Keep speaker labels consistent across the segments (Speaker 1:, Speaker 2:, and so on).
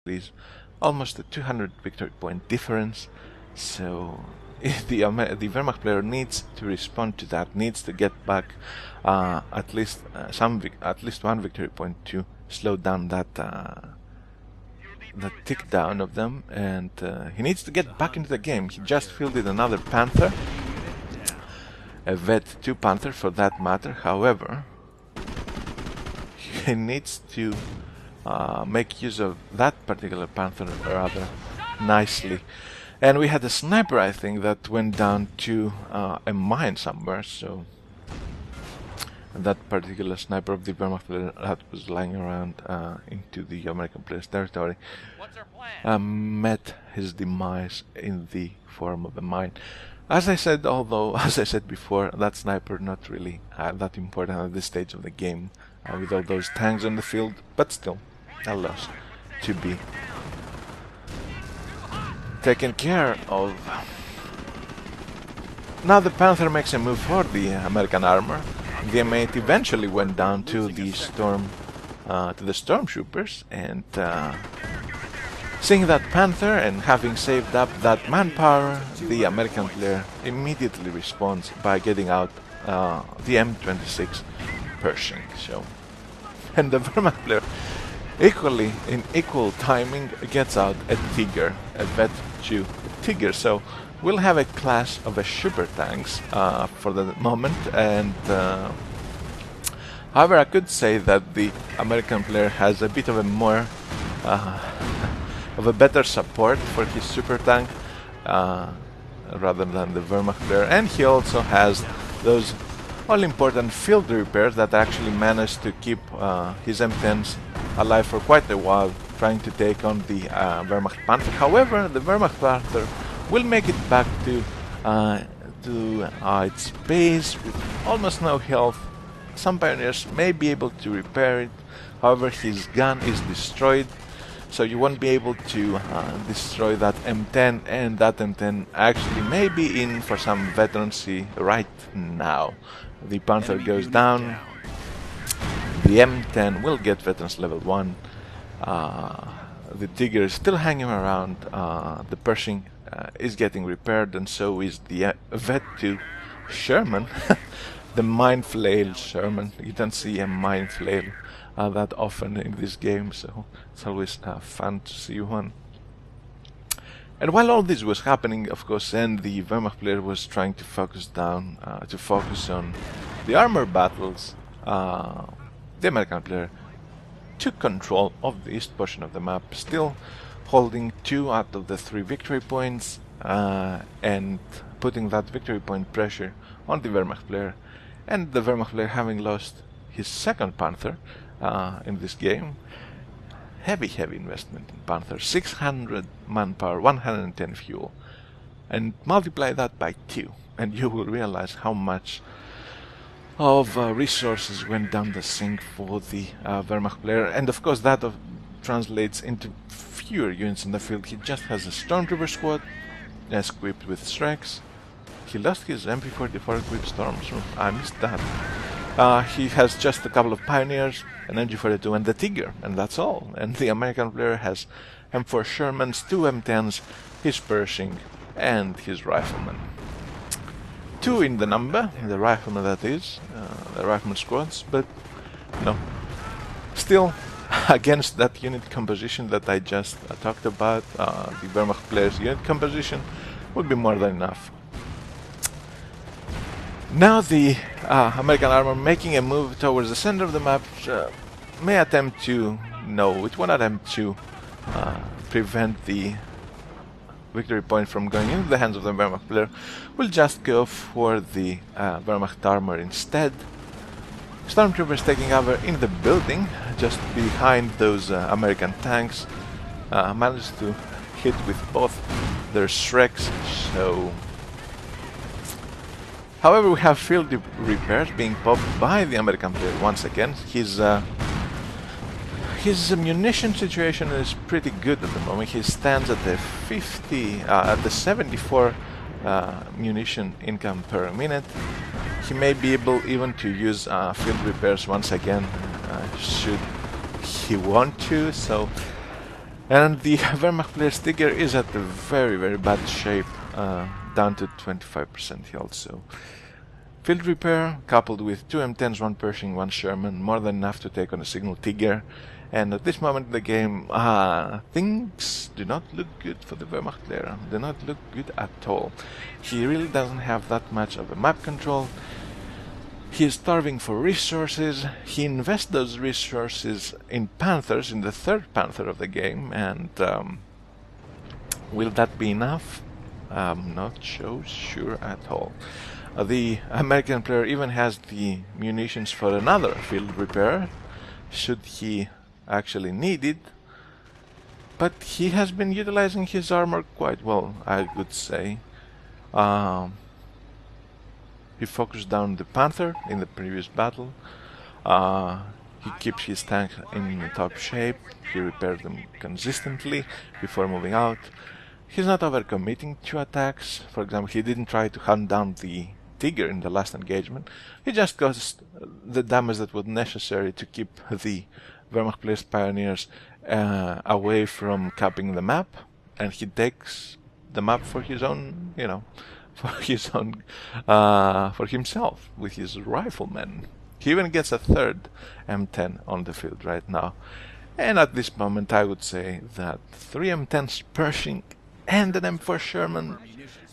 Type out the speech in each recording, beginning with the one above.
Speaker 1: is almost a 200 victory point difference. So the Wehrmacht player needs to respond to that, needs to get back at least one victory point to slow down that tick down of them, and he needs to get back into the game. He just fielded another Panther, a Vet 2 Panther for that matter. However, he needs to make use of that particular Panther rather nicely. And we had a sniper, I think, that went down to a mine somewhere, so that particular sniper of the Wehrmacht player that was lying around into the American player's territory met his demise in the form of a mine. As I said before, that sniper not really that important at this stage of the game with all those tanks on the field, but still a loss to be taken care of. Now the Panther makes a move for the American armor. The M8 eventually went down to the stormtroopers, and seeing that Panther and having saved up that manpower, the American player immediately responds by getting out the M26 Pershing. So, and the Wehrmacht player in equal timing gets out a Tiger, a Vet 2 Tiger. So we'll have a clash of a super tanks for the moment, and however, I could say that the American player has a bit of a more of a better support for his super tank rather than the Wehrmacht player, and he also has those all-important field repairs that actually managed to keep his M10s alive for quite a while, trying to take on the Wehrmacht Panther. However, the Wehrmacht Panther will make it back to its base with almost no health. Some pioneers may be able to repair it, however his gun is destroyed, so you won't be able to destroy that M10, and that M10 actually may be in for some veterancy right now. The Panther goes down, the M10 will get veterans level 1, the Tiger is still hanging around, the Pershing is getting repaired, and so is the Vet 2 Sherman, the mine flail Sherman. You don't see a mine flail that often in this game, so it's always fun to see one. And while all this was happening, of course, and the Wehrmacht player was trying to focus on the armor battles, the American player took control of the east portion of the map, still holding 2 out of the 3 victory points, and putting that victory point pressure on the Wehrmacht player. And the Wehrmacht player, having lost his second Panther in this game, heavy investment in Panther, 600 manpower, 110 fuel, and multiply that by 2, and you will realize how much of resources went down the sink for the Wehrmacht player. And of course that translates into fewer units in the field. He just has a Stormtrooper squad equipped with Shreks. He lost his MP44 equipped Storms. I missed that. He has just a couple of Pioneers, an MG42 and the Tiger, and that's all. And the American player has M4 Shermans, 2 M10s, his Pershing, and his Rifleman. 2 in the number, the Rifleman that is, the Rifleman squads, but no. Still, against that unit composition that I just talked about, the Wehrmacht player's unit composition would be more than enough. Now the American armor making a move towards the center of the map may attempt to, no, it won't attempt to prevent the victory point from going into the hands of the Wehrmacht player. We'll just go for the Wehrmacht armor instead. Stormtroopers taking cover in the building just behind those American tanks, managed to hit with both their Shreks, so... However, we have field repairs being popped by the American player once again. His munition situation is pretty good at the moment. He stands at the 74 munition income per minute. He may be able even to use field repairs once again should he want to. So And the Wehrmacht player's Tiger is at a very, very bad shape, down to 25% health. So field repair coupled with 2 M10s, 1 Pershing, 1 Sherman, more than enough to take on a single Tiger. And at this moment in the game, things do not look good for the Wehrmacht player. Do not look good at all. He really doesn't have that much of a map control. He is starving for resources. He invests those resources in Panthers, in the 3rd Panther of the game, and will that be enough? I'm not so sure at all. The American player even has the munitions for another field repair, should he actually need it, but he has been utilizing his armor quite well, I would say. He focused down the Panther in the previous battle. He keeps his tank in top shape. He repaired them consistently before moving out. He's not overcommitting to attacks. For example, he didn't try to hunt down the Tiger in the last engagement. He just got the damage that was necessary to keep the Wehrmacht player's pioneers away from capping the map, and he takes the map for his own, you know, for himself with his riflemen. He even gets a 3rd M10 on the field right now. And at this moment I would say that 3 M10s Pershing and an M4 Sherman,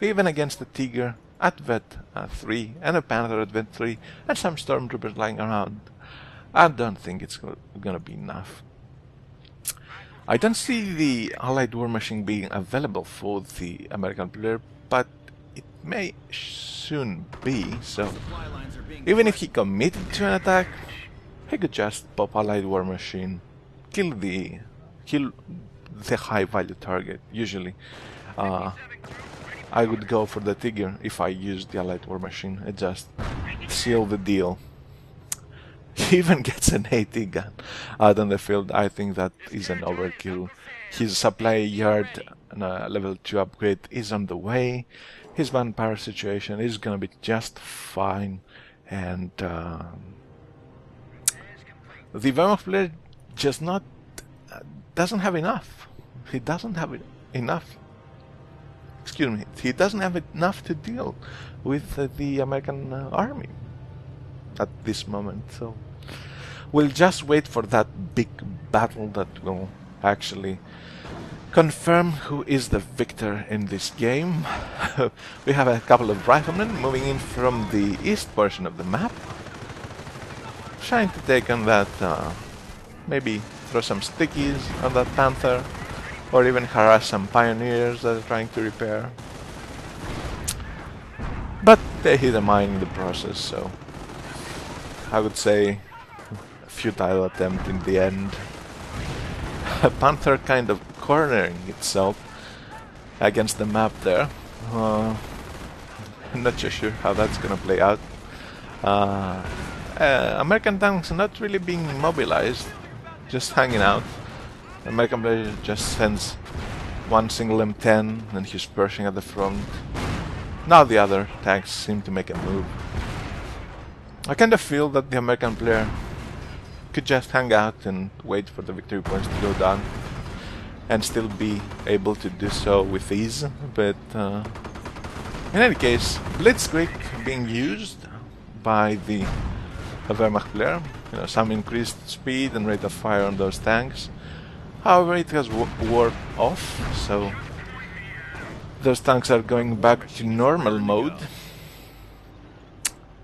Speaker 1: even against the Tiger at Vet 3 and a Panther at Vet 3 and some Stormtroopers lying around, I don't think it's gonna be enough. I don't see the Allied War Machine being available for the American player, but it may soon be, so even if he committed to an attack, he could just pop Allied War Machine, kill the high value target. Usually I would go for the Tiger if I used the Allied War Machine and just seal the deal. He even gets an AT gun out on the field. I think that is an overkill. His supply yard level 2 upgrade is on the way. His manpower situation is gonna be just fine, and the Wehrmacht player just doesn't have enough. He doesn't have enough. Excuse me. He doesn't have enough to deal with the American army at this moment. So we'll just wait for that big battle that will actually confirm who is the victor in this game. We have a couple of riflemen moving in from the east portion of the map, trying to take on that, maybe throw some stickies on that Panther, or even harass some pioneers that are trying to repair. But they hit a mine in the process, so I would say a futile attempt in the end. A Panther kind of cornering itself against the map there. I'm not so sure how that's gonna play out. American tanks are not really being mobilized, just hanging out. American player just sends one single M10 and he's Pershing at the front. Now the other tanks seem to make a move. I kind of feel that the American player could just hang out and wait for the victory points to go down and still be able to do so with ease, but in any case, Blitzkried being used by the Wehrmacht player, you know, some increased speed and rate of fire on those tanks. However, it has worn off, so those tanks are going back to normal mode.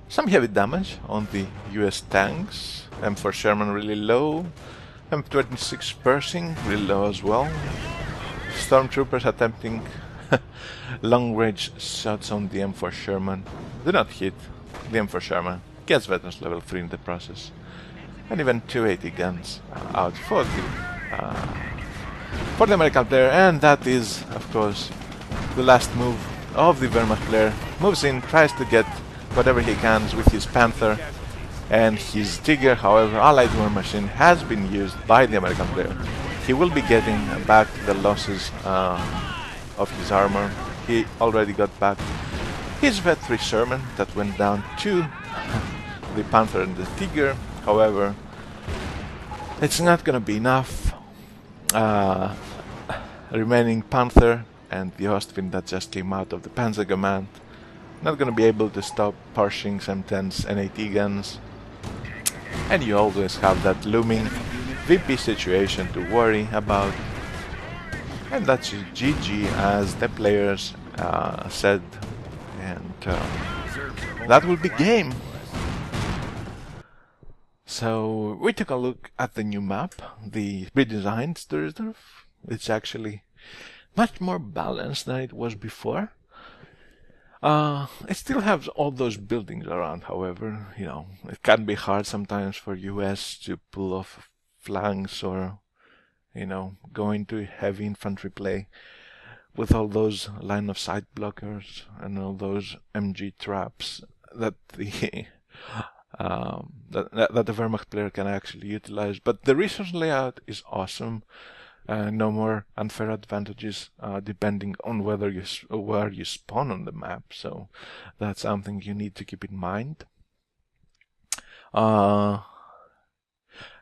Speaker 1: Some heavy damage on the US tanks. M4 Sherman really low. M26 Pershing really low as well. Stormtroopers attempting long-range shots on the M4 Sherman. Do not hit the M4 Sherman. Gets veterans level 3 in the process. And even 280 guns out for the American player. And that is, of course, the last move of the Wehrmacht player. Moves in, tries to get whatever he can with his Panther and his Tiger. However, Allied War Machine has been used by the American player. He will be getting back the losses of his armor. He already got back his Vet 3 Sherman that went down to the Panther and the Tiger. However, it's not gonna be enough. remaining Panther and the Ostwind that just came out of the Panzer Command. Not gonna be able to stop Pershing's M10's NAT guns. And you always have that looming VP situation to worry about. And that's GG, as the players said. And that will be game. So we took a look at the new map, the redesigned Sturzdorf. It's actually much more balanced than it was before. It still has all those buildings around, however, you know, it can be hard sometimes for US to pull off flanks or, you know, go into heavy infantry play with all those line of sight blockers and all those MG traps that the that the Wehrmacht player can actually utilize. But the resource layout is awesome. No more unfair advantages depending on where you spawn on the map. So that's something you need to keep in mind.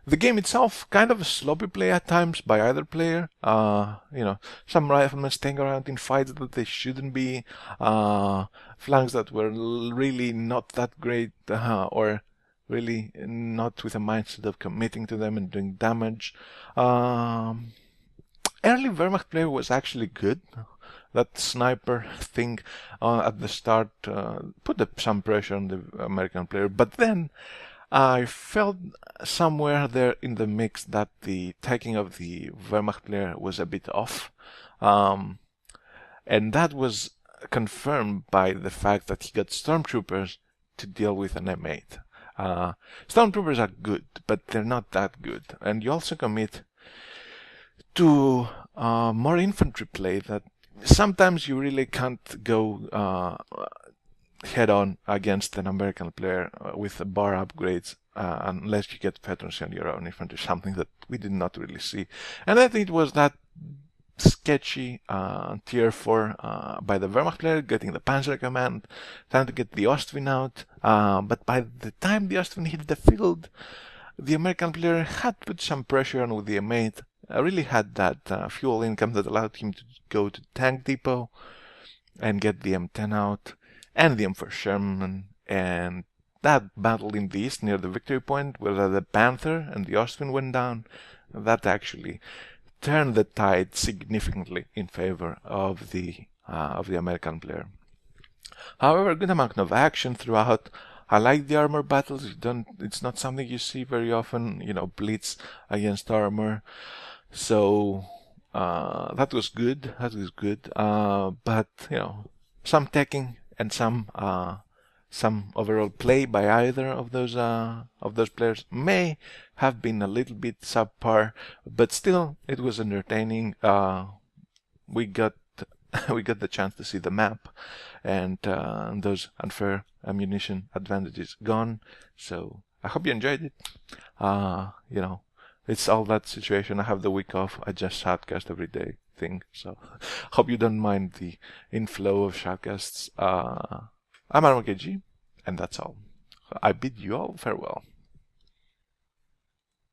Speaker 1: The game itself, kind of a sloppy play at times by either player. You know, some riflemen staying around in fights that they shouldn't be, flanks that were really not that great, or really not with a mindset of committing to them and doing damage. Early Wehrmacht player was actually good. That sniper thing at the start put some pressure on the American player, but then I felt somewhere there in the mix that the taking of the Wehrmacht player was a bit off. And that was confirmed by the fact that he got stormtroopers to deal with an M8. Stormtroopers are good, but they're not that good. And you also commit to more infantry play that sometimes you really can't go head on against an American player with the bar upgrades unless you get veterans on your own infantry, something that we did not really see. And I think it was that sketchy tier 4 by the Wehrmacht player, getting the Panzer Command, trying to get the Ostwind out, but by the time the Ostwind hit the field, the American player had put some pressure on with the M8, really had that fuel income that allowed him to go to Tank Depot and get the M10 out, and the M4 Sherman, and that battle in the east near the victory point where the Panther and the Ostwind went down, that actually turned the tide significantly in favor of the American player. However, a good amount of action throughout. I like the armor battles. It's not something you see very often, you know, blitz against armor. So that was good. But you know, some teching and some overall play by either of those players may have been a little bit subpar, but still it was entertaining. We got the chance to see the map and those unfair ammunition advantages gone. So I hope you enjoyed it. You know, it's all that situation. I have the week off. I just shoutcast every day thing. So hope you don't mind the inflow of shoutcasts. I'm RMKG, and that's all. I bid you all farewell.